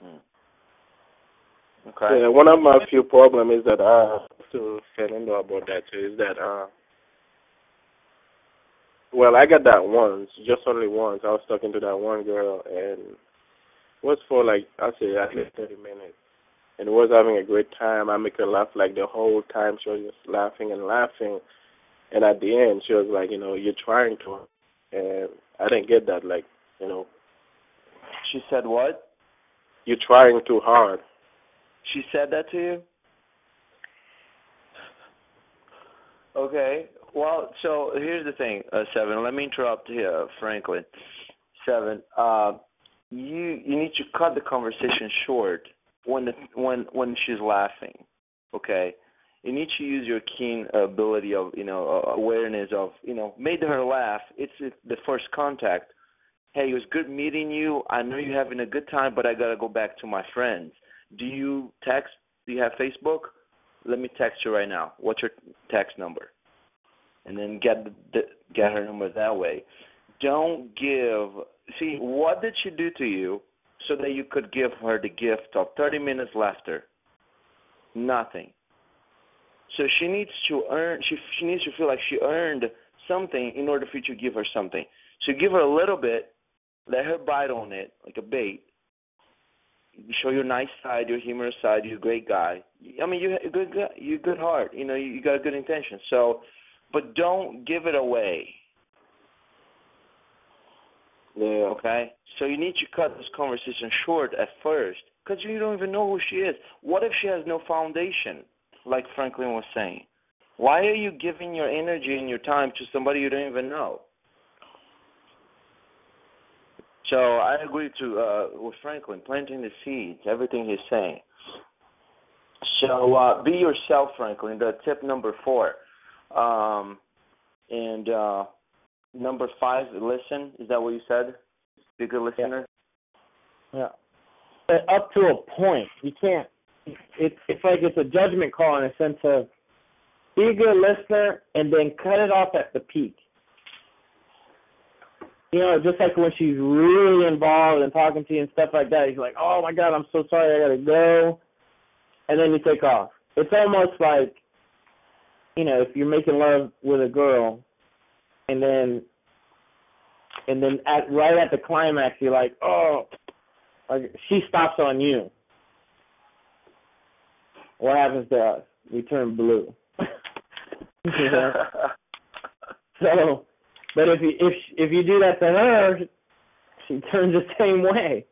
Hmm. Okay. Yeah, one of my few problems is that to Fernando about that too is that well, I got that once, just only once. I was talking to that one girl, and it was for like I say at least 30 minutes, and was having a great time. I make her laugh like the whole time. She was just laughing and laughing, and at the end she was like, you're trying to, and I didn't get that. Like, you know, She said what? you're trying too hard. She said that to you? Okay. Well, so here's the thing, Seven. Let me interrupt here, Franklin. Seven. You need to cut the conversation short when she's laughing. Okay. You need to use your keen ability of awareness of made her laugh. It's the first contact. Hey, it was good meeting you. I know you're having a good time, but I gotta go back to my friends. Do you text? Do you have Facebook? Let me text you right now. What's your text number? And then get her number that way. Don't give. See, what did she do to you so that you could give her the gift of 30 minutes laughter? Nothing. So she needs to earn. She needs to feel like she earned something in order for you to give her something. So give her a little bit. Let her bite on it like a bait. You show your nice side, your humorous side. You're a great guy. I mean, you're a good guy. You're a good heart. You got a good intention. So, but don't give it away. Yeah. Okay? So you need to cut this conversation short at first because you don't even know who she is. What if she has no foundation, like Franklin was saying? Why are you giving your energy and your time to somebody you don't even know? So I agree with Franklin, planting the seeds, everything he's saying. So be yourself, Franklin. The tip number 4. And number 5, listen. Is that what you said? Be a good listener? Yeah. But up to a point. You can't. It's like it's a judgment call in a sense of be a good listener and then cut it off at the peak. Just like when she's really involved and talking to you and stuff like that, he's like, oh, my God, I'm so sorry, I got to go. And then you take off. It's almost like, if you're making love with a girl and then right at the climax, you're like, oh, like she stops on you. What happens to us? We turn blue. So... But if you do that to her, she turns the same way.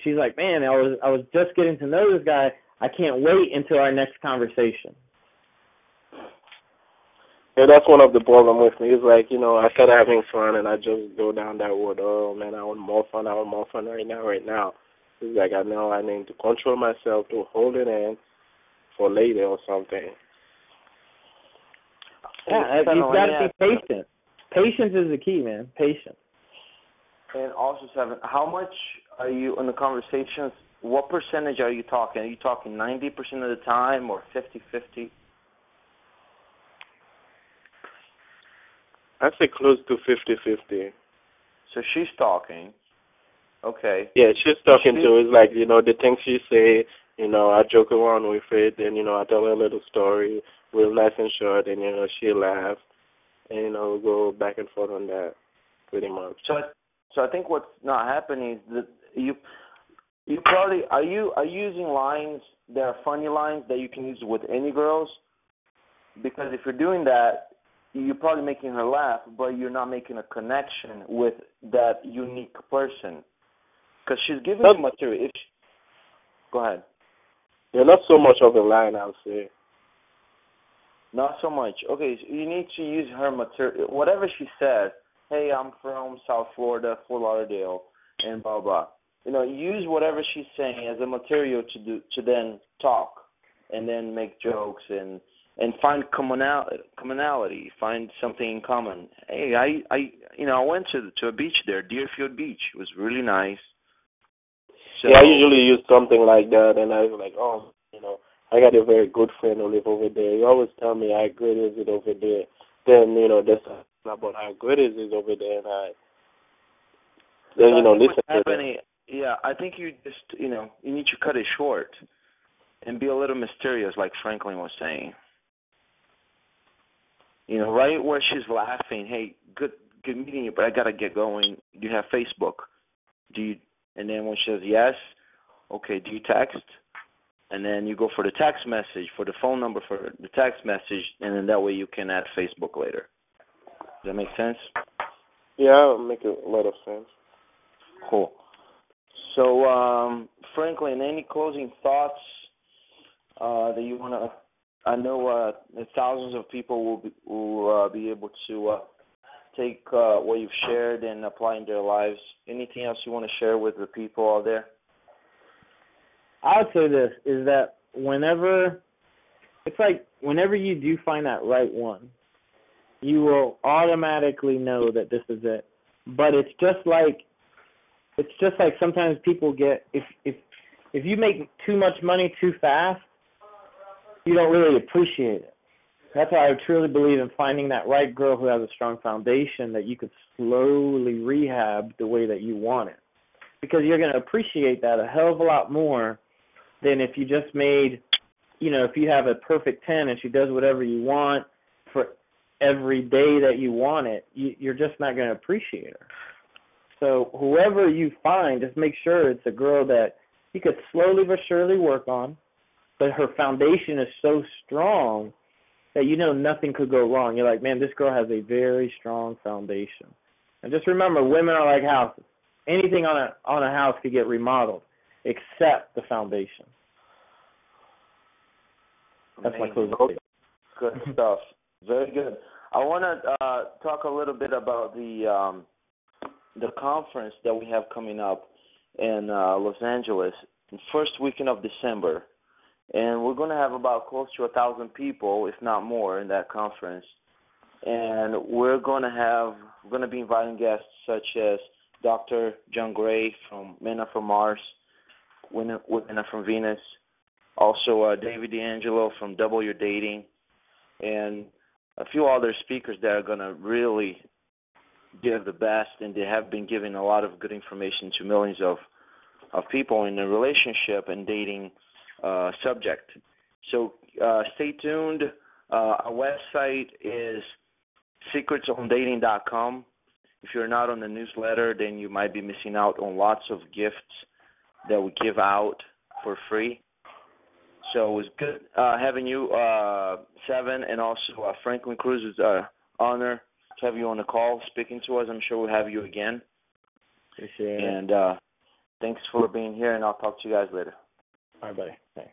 She's like, man, I was just getting to know this guy. I can't wait until our next conversation. Yeah, that's one of the problem with me. It's like, I started having fun and I just go down that road. Oh man, I want more fun right now. It's like I know I need to control myself to hold it in for later or something. Yeah, you've got to be patient. Patience is the key, man. Patience. And also, Seven, how much are you in the conversations? What percentage are you talking? Are you talking 90% of the time or 50-50? I'd say close to 50-50. So she's talking. Okay. Yeah, she's talking too. It's like, the things she say, I joke around with it, and, I tell her a little story. We're nice and short, and, she laughs, and, we go back and forth on that, pretty much. So I think what's not happening is that you probably, are you using lines that are funny lines that you can use with any girls? Because if you're doing that, you're probably making her laugh, but you're not making a connection with that unique person. Because she's giving you material. Go ahead. Yeah, not so much of a line, I'll say. Not so much. Okay, so you need to use her material. Whatever she says, hey, I'm from South Florida, Fort Lauderdale, and blah, blah. Use whatever she's saying as a material to then talk and then make jokes and find commonality, find something in common. Hey, I went to a beach there, Deerfield Beach. It was really nice. So, yeah, I usually use something like that, and I was like, oh, I got a very good friend who live over there. He always tell me how good is it over there. Then, that's about how good is it over there, and listen to that. Yeah, I think you just, you need to cut it short and be a little mysterious, like Franklin was saying. Right where she's laughing, hey, good meeting you, but I gotta get going. Do you have Facebook? And then when she says yes, okay, do you text? And then you go for the text message, for the phone number for the text message, and then that way you can add Facebook later. Does that make sense? Yeah, it makes a lot of sense. Cool. So, Franklin, any closing thoughts that you want to? I know thousands of people will be able to take what you've shared and apply in their lives. Anything else you want to share with the people out there? I would say this, is that whenever you do find that right one, you will automatically know that this is it. But it's just like sometimes people get, if you make too much money too fast, you don't really appreciate it. That's why I truly believe in finding that right girl who has a strong foundation that you could slowly rehab the way that you want it. Because you're going to appreciate that a hell of a lot more than if you just made, if you have a perfect 10 and she does whatever you want for every day that you want it, you're just not going to appreciate her. So whoever you find, just make sure it's a girl that you could slowly but surely work on, but her foundation is so strong that nothing could go wrong. You're like, man, this girl has a very strong foundation. And just remember, women are like houses. Anything on a house could get remodeled except the foundation. That's my closing statement. Good stuff. Very good. I want to talk a little bit about the conference that we have coming up in Los Angeles, the first weekend of December. And we're going to have about close to 1,000 people, if not more, in that conference. And we're going to be inviting guests such as Dr. John Gray from Men Are From Mars, Women Are From Venus, also David D'Angelo from Double Your Dating, and a few other speakers that are going to really give the best, and they have been giving a lot of good information to millions of people in the relationship and dating subject. So stay tuned. Our website is secretsondating.com. If you're not on the newsletter, then you might be missing out on lots of gifts that we give out for free. So it was good having you, Seven, and also Franklin Cruz. It's an honor to have you on the call speaking to us. I'm sure we'll have you again. Appreciate it. And thanks for being here, and I'll talk to you guys later. All right, buddy. Thanks.